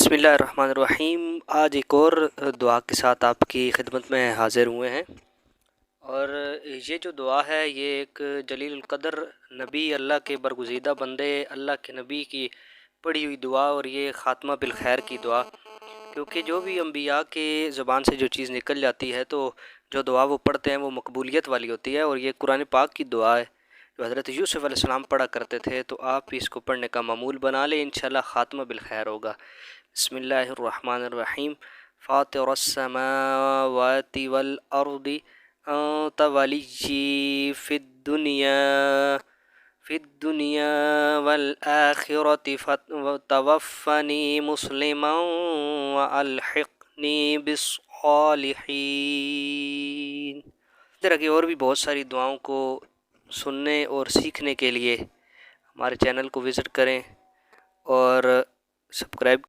बिस्मिल्लाहिर्रहमानिर्रहीम। आज एक और दुआ के साथ आपकी खिदमत में हाज़िर हुए हैं। और ये जो दुआ है ये एक जलील क़दर नबी, अल्लाह के बरगुज़ीदा बंदे, अल्लाह के नबी की पढ़ी हुई दुआ, और ये ख़ात्मा बिल खैर की दुआ। क्योंकि जो भी अम्बिया के ज़बान से जो चीज़ निकल जाती है तो जो दुआ वो पढ़ते हैं वो मकबूलियत वाली होती है। और ये कुरान पाक की दुआ है जो हज़रत यूसुफ़ अलैहिस्सलाम पढ़ा करते थे, तो आप भी इसको पढ़ने का मामूल बना लें, इंशाअल्लाह ख़ात्मा बिल खैर होगा। बिस्मिल्लाहिर्रहमानिर्रहीम। फ़ातिरस्समावाति वल अर्दि अंत वलिय्यी फ़िद्दुनिया वल आखिरति तवफ़्फ़नी मुस्लिमन व अल्हिक़नी बिस्सॉलिहीन। इस तरह की और भी बहुत सारी दुआओं को सुनने और सीखने के लिए हमारे चैनल को विज़िट करें और सब्सक्राइब